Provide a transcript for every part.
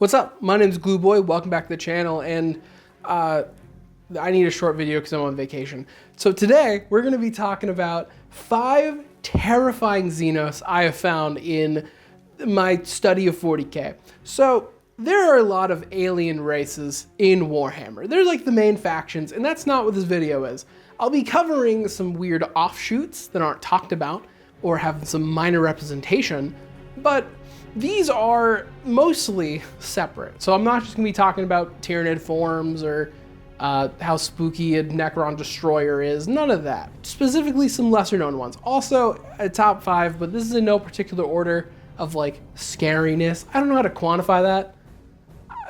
What's up? My name's Glue Boy. Welcome back to the channel, and I need a short video because I'm on vacation. So today we're going to be talking about 5 terrifying Xenos I have found in my study of 40k. So there are a lot of alien races in Warhammer. They're like the main factions, and that's not what this video is. I'll be covering some weird offshoots that aren't talked about or have some minor representation, but these are mostly separate. So I'm not just gonna be talking about Tyranid forms or how spooky a Necron Destroyer is, none of that. Specifically some lesser known ones. Also a top 5, but this is in no particular order of like scariness. I don't know how to quantify that.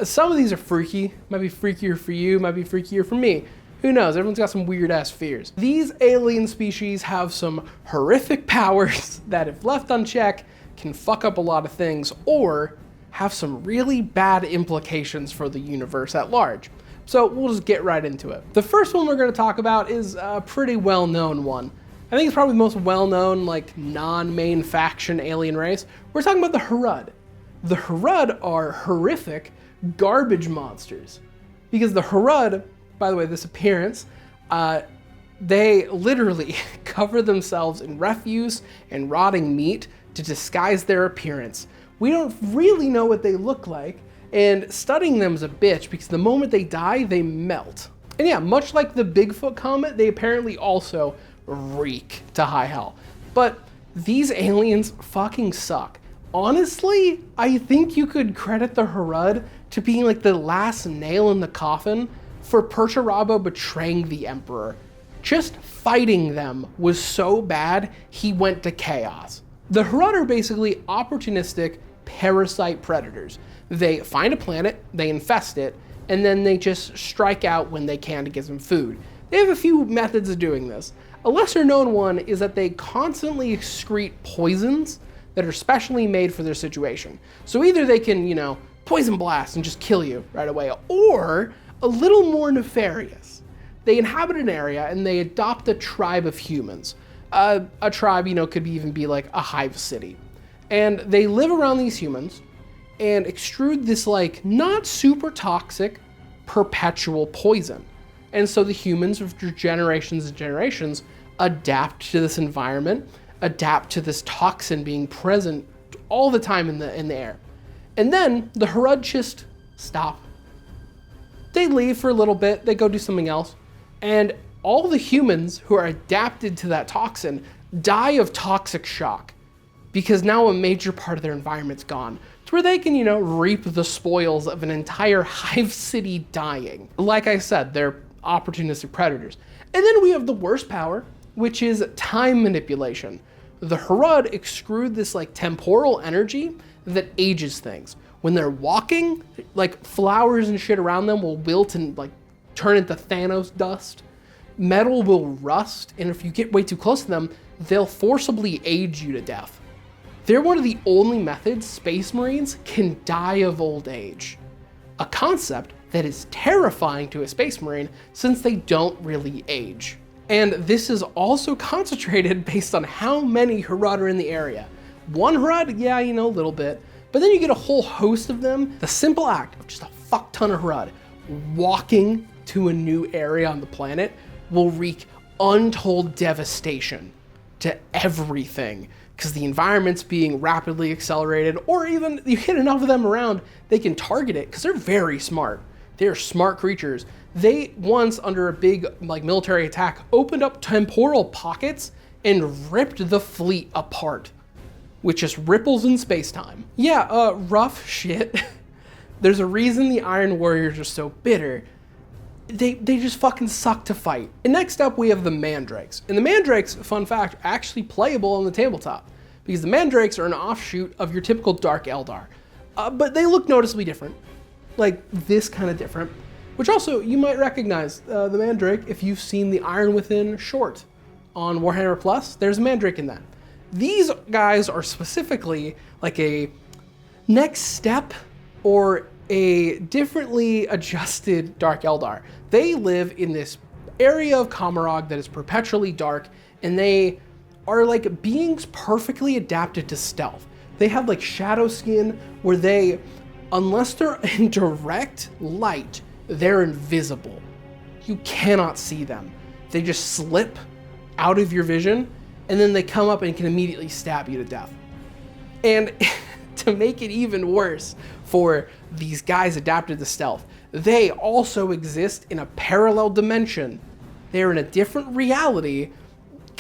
Some of these are freaky, might be freakier for you, might be freakier for me. Who knows, everyone's got some weird ass fears. These alien species have some horrific powers that if left unchecked, can fuck up a lot of things or have some really bad implications for the universe at large. So we'll just get right into it. The first one we're going to talk about is a pretty well-known one. I think it's probably the most well-known, like, non-main faction alien race. We're talking about the Harad. The Harad are horrific garbage monsters. Because the Harad, by the way, this appearance, they literally cover themselves in refuse and rotting meat to disguise their appearance. We don't really know what they look like, and studying them is a bitch because the moment they die, they melt. And yeah, much like the Bigfoot comet, they apparently also reek to high hell. But these aliens fucking suck. Honestly, I think you could credit the Harad to being like the last nail in the coffin for Perturabo betraying the Emperor. Just fighting them was so bad, he went to chaos. The Harad are basically opportunistic parasite predators. They find a planet, they infest it, and then they just strike out when they can to get some food. They have a few methods of doing this. A lesser known one is that they constantly excrete poisons that are specially made for their situation. So either they can, poison blast and just kill you right away, or a little more nefarious. They inhabit an area and they adopt a tribe of humans. A tribe, could even be like a hive city. And they live around these humans and extrude this like not super toxic perpetual poison. And so the humans after generations and generations adapt to this environment, adapt to this toxin being present all the time in the air. And then the Harad just stop. They leave for a little bit, they go do something else, and all the humans who are adapted to that toxin die of toxic shock because now a major part of their environment's gone. It's where they can, reap the spoils of an entire hive city dying. Like I said, they're opportunistic predators. And then we have the worst power, which is time manipulation. The Harad extrude this like temporal energy that ages things. When they're walking, like flowers and shit around them will wilt and like turn into Thanos dust. Metal will rust, and if you get way too close to them, they'll forcibly age you to death. They're one of the only methods Space Marines can die of old age. A concept that is terrifying to a Space Marine since they don't really age. And this is also concentrated based on how many Harad are in the area. One Harad, yeah, a little bit, but then you get a whole host of them. The simple act of just a fuck ton of Harad walking to a new area on the planet will wreak untold devastation to everything because the environment's being rapidly accelerated, or even you hit enough of them around, they can target it because they're very smart. They're smart creatures. They once, under a big military attack, opened up temporal pockets and ripped the fleet apart, which just ripples in space-time. Yeah, rough shit. There's a reason the Iron Warriors are so bitter. They just fucking suck to fight. And next up we have the Mandrakes. And the Mandrakes, fun fact, are actually playable on the tabletop because the Mandrakes are an offshoot of your typical Dark Eldar. But they look noticeably different. Like this kind of different. Which also, you might recognize the Mandrake if you've seen the Iron Within short on Warhammer Plus. There's a Mandrake in that. These guys are specifically like a next step or a differently adjusted Dark Eldar. They live in this area of Kamarog that is perpetually dark, and they are like beings perfectly adapted to stealth. They have like shadow skin where they unless they're in direct light, they're invisible. You cannot see them. They just slip out of your vision, and then they come up and can immediately stab you to death. And to make it even worse for these guys adapted to stealth, they also exist in a parallel dimension. They're in a different reality,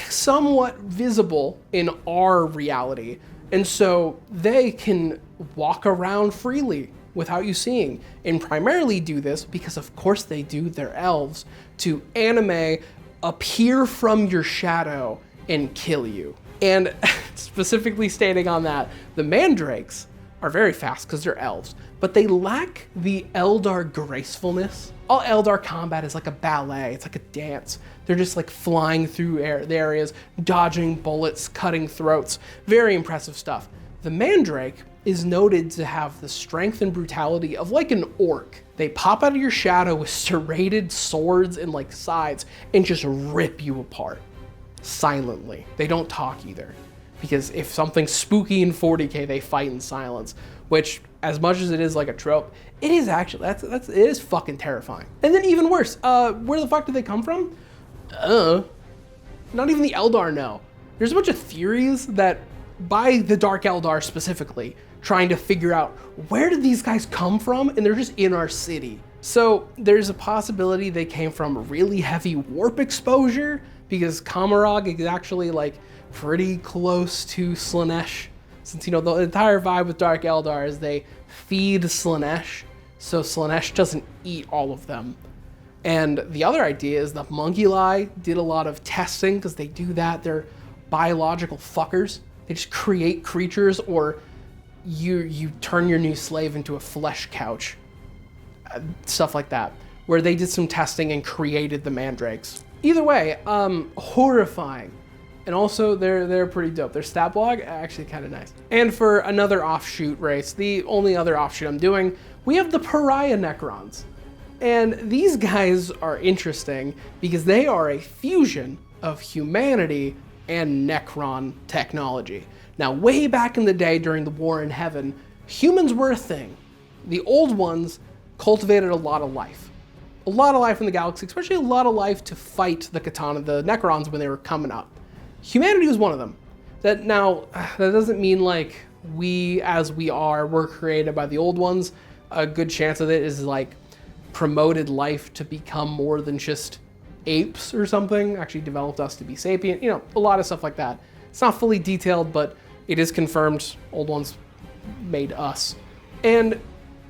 somewhat visible in our reality. And so they can walk around freely without you seeing, and primarily do this because of course they do, they're elves, to anime appear from your shadow and kill you. And specifically stating on that, the Mandrakes are very fast because they're elves, but they lack the Eldar gracefulness. All Eldar combat is like a ballet, it's like a dance. They're just like flying through the areas, dodging bullets, cutting throats. Very impressive stuff. The Mandrake is noted to have the strength and brutality of like an orc. They pop out of your shadow with serrated swords and like sides and just rip you apart silently. They don't talk either, because if something's spooky in 40k, they fight in silence, which, as much as it is like a trope, it is actually, it is fucking terrifying. And then even worse, where the fuck do they come from? Not even the Eldar know. There's a bunch of theories that by the Dark Eldar specifically, trying to figure out where did these guys come from, and they're just in our city. So there's a possibility they came from really heavy warp exposure, because Kamarog is actually like pretty close to Slaanesh, since, you know, the entire vibe with Dark Eldar is they feed Slaanesh, so Slaanesh doesn't eat all of them. And the other idea is that Monkey did a lot of testing, because they do that. They're biological fuckers. They just create creatures, or you turn your new slave into a flesh couch. Stuff like that, where they did some testing and created the Mandrakes. Either way, horrifying. And also, they're pretty dope. Their stat block, actually kind of nice. And for another offshoot race, the only other offshoot I'm doing, we have the Pariah Necrons. And these guys are interesting because they are a fusion of humanity and Necron technology. Now, way back in the day during the War in Heaven, humans were a thing. The old ones cultivated a lot of life. A lot of life in the galaxy, especially a lot of life to fight the Necrons when they were coming up. Humanity was one of them. That doesn't mean like we as we are were created by the old ones. A good chance of it is like promoted life to become more than just apes or something, actually developed us to be sapient, you know, a lot of stuff like that. It's not fully detailed, but it is confirmed old ones made us. And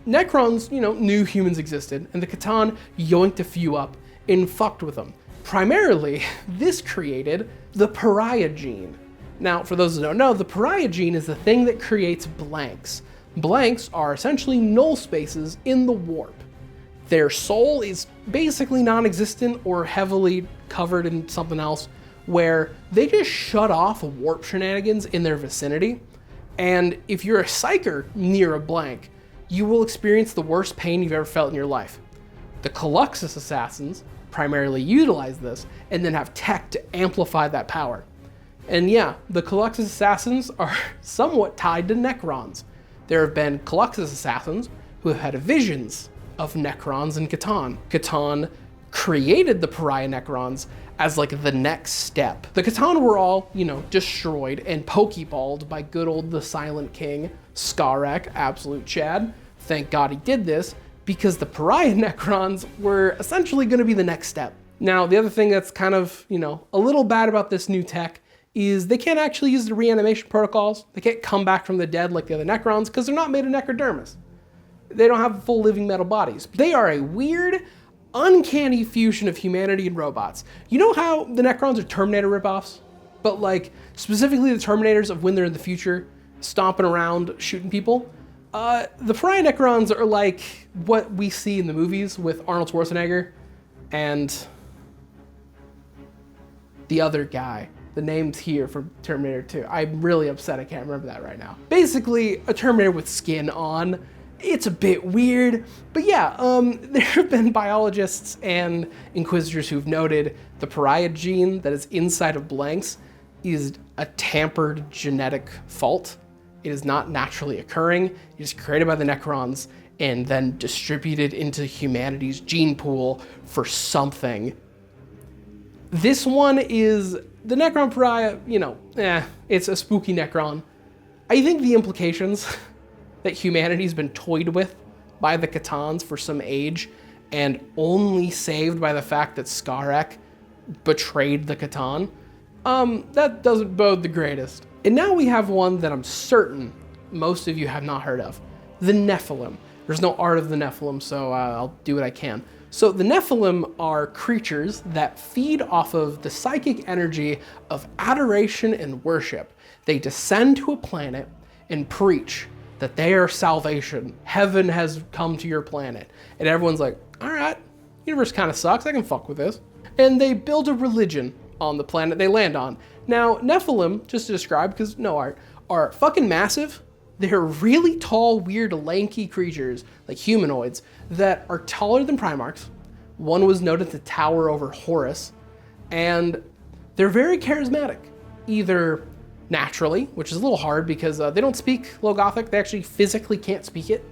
Necrons, you know, knew humans existed, and the Catan yoinked a few up and fucked with them. Primarily, this created the Pariah gene. Now, for those who don't know, the Pariah gene is the thing that creates blanks. Blanks are essentially null spaces in the warp. Their soul is basically non-existent or heavily covered in something else, where they just shut off warp shenanigans in their vicinity. And if you're a psyker near a blank, you will experience the worst pain you've ever felt in your life. The Coluxus assassins primarily utilize this and then have tech to amplify that power. And yeah, the Coluxus assassins are somewhat tied to Necrons. There have been Coluxus assassins who have had visions of Necrons in Catan. Catan created the Pariah Necrons as like the next step. The Catan were all, you know, destroyed and pokeballed by good old the Silent King, Skarek, absolute Chad. Thank God he did this, because the Pariah Necrons were essentially going to be the next step. Now, the other thing that's kind of, you know, a little bad about this new tech is they can't actually use the reanimation protocols. They can't come back from the dead like the other Necrons because they're not made of necrodermis. They don't have full living metal bodies. They are a weird, uncanny fusion of humanity and robots. You know how the Necrons are Terminator ripoffs? But like, specifically the Terminators of when they're in the future, stomping around, shooting people? The Pariah Necrons are like what we see in the movies with Arnold Schwarzenegger and the other guy. The name's here for Terminator 2. I'm really upset I can't remember that right now. Basically, a Terminator with skin on. It's a bit weird, but yeah, there have been biologists and inquisitors who've noted the Pariah gene that is inside of blanks is a tampered genetic fault. It is not naturally occurring. It is created by the Necrons, and then distributed into humanity's gene pool for something. This one is the Necron Pariah, it's a spooky Necron. I think the implications that humanity's been toyed with by the C'tans for some age and only saved by the fact that SCARIEST betrayed the C'tan, that doesn't bode the greatest. And now we have one that I'm certain most of you have not heard of, the Nephilim. There's no art of the Nephilim, so I'll do what I can. So the Nephilim are creatures that feed off of the psychic energy of adoration and worship. They descend to a planet and preach that they are salvation. Heaven has come to your planet. And everyone's like, all right, universe kind of sucks. I can fuck with this. And they build a religion on the planet they land on. Now, Nephilim, just to describe, because no art, are fucking massive. They're really tall, weird, lanky creatures, like humanoids, that are taller than Primarchs. One was noted to tower over Horus. And they're very charismatic, either naturally, which is a little hard because they don't speak Low Gothic. They actually physically can't speak it.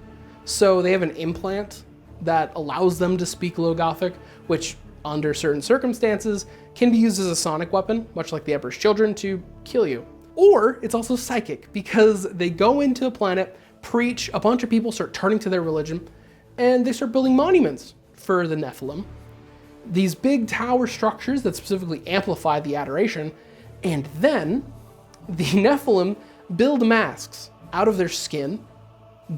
So they have an implant that allows them to speak Low Gothic, which under certain circumstances can be used as a sonic weapon, much like the Emperor's Children, to kill you. Or it's also psychic because they go into a planet, preach, a bunch of people start turning to their religion, and they start building monuments for the Nephilim. These big tower structures that specifically amplify the adoration, and then the Nephilim build masks out of their skin,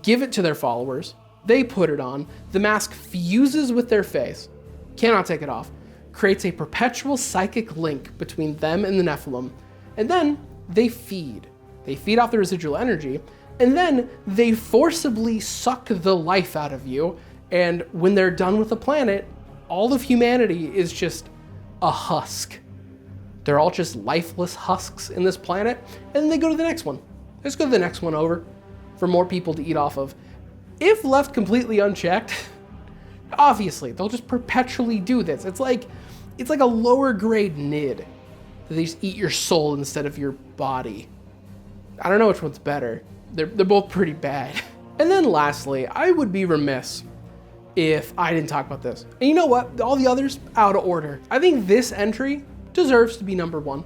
give it to their followers, they put it on, the mask fuses with their face, cannot take it off, creates a perpetual psychic link between them and the Nephilim, and then they feed. They feed off the residual energy, and then they forcibly suck the life out of you, and when they're done with the planet, all of humanity is just a husk. They're all just lifeless husks in this planet, and then they go to the next one. Let's go to the next one over for more people to eat off of. If left completely unchecked, obviously, they'll just perpetually do this. It's like a lower grade nid. They just eat your soul instead of your body. I don't know which one's better. They're both pretty bad. And then lastly, I would be remiss if I didn't talk about this. And you know what? All the others, out of order. I think this entry deserves to be number one.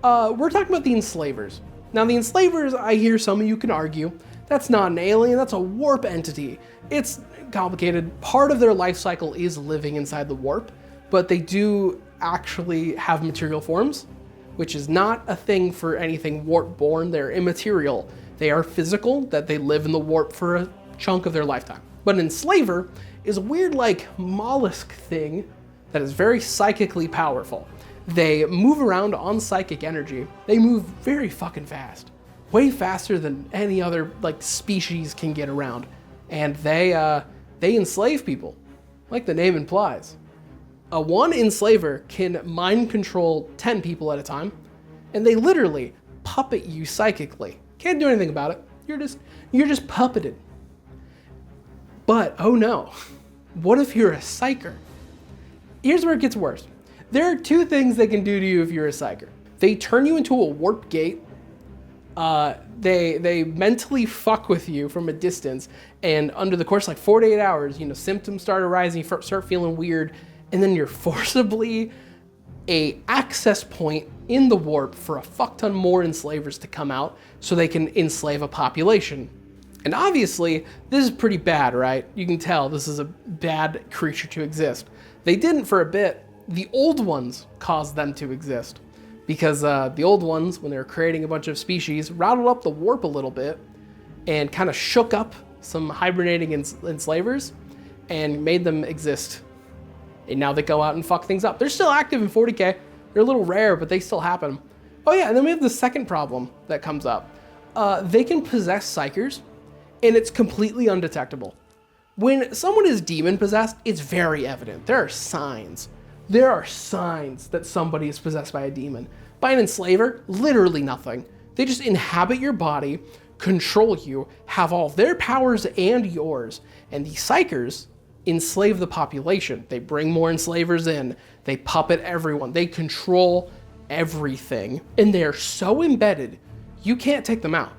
We're talking about the Enslavers. Now the Enslavers, I hear some of you can argue, that's not an alien, that's a warp entity. It's complicated. Part of their life cycle is living inside the warp, but they do actually have material forms, which is not a thing for anything warp-born. They're immaterial. They are physical, that they live in the warp for a chunk of their lifetime. But an enslaver is a weird, like, mollusk thing that is very psychically powerful. They move around on psychic energy. They move very fucking fast. Way faster than any other, like, species can get around. And they enslave people, like the name implies. One enslaver can mind control 10 people at a time, and they literally puppet you psychically. Can't do anything about it. You're just puppeted. But, oh no, what if you're a psyker? Here's where it gets worse. There are two things they can do to you if you're a psyker. They turn you into a warp gate. They mentally fuck with you from a distance, and under the course of like 4 to 8 hours, symptoms start arising, you start feeling weird, and then you're forcibly a access point in the warp for a fuck ton more enslavers to come out so they can enslave a population. And obviously, this is pretty bad, right? You can tell this is a bad creature to exist. They didn't for a bit. The old ones caused them to exist because the old ones, when they were creating a bunch of species, rattled up the warp a little bit and kind of shook up some hibernating enslavers and made them exist. And now they go out and fuck things up. They're still active in 40k. They're a little rare, but they still happen. Oh yeah, and then we have the second problem that comes up. They can possess psychers, and it's completely undetectable. When someone is demon possessed, it's very evident. There are signs. There are signs that somebody is possessed by a demon. By an enslaver, literally nothing. They just inhabit your body, control you, have all their powers and yours. And the psychers enslave the population. They bring more enslavers in. They puppet everyone. They control everything. And they're so embedded, you can't take them out.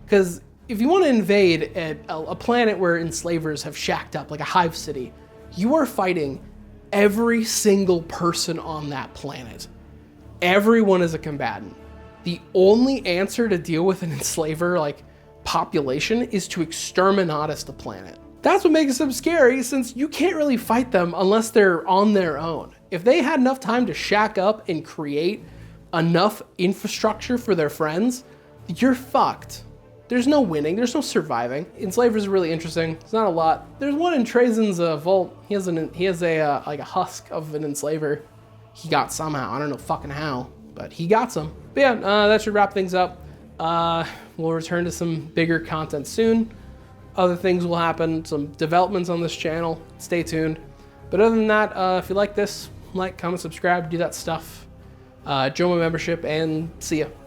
Because if you want to invade a planet where enslavers have shacked up, like a hive city, you are fighting every single person on that planet. Everyone is a combatant. The only answer to deal with an enslaver like population is to exterminatus the planet. That's what makes them scary, since you can't really fight them unless they're on their own. If they had enough time to shack up and create enough infrastructure for their friends, you're fucked. There's no winning, there's no surviving. Enslavers are really interesting. It's not a lot. There's one in Trajan's vault. He has a like a husk of an enslaver. He got somehow. I don't know fucking how, but he got some. But yeah, that should wrap things up. We'll return to some bigger content soon. Other things will happen, some developments on this channel. Stay tuned. But other than that, if you like this, like, comment, subscribe, do that stuff. Join my membership, and see ya.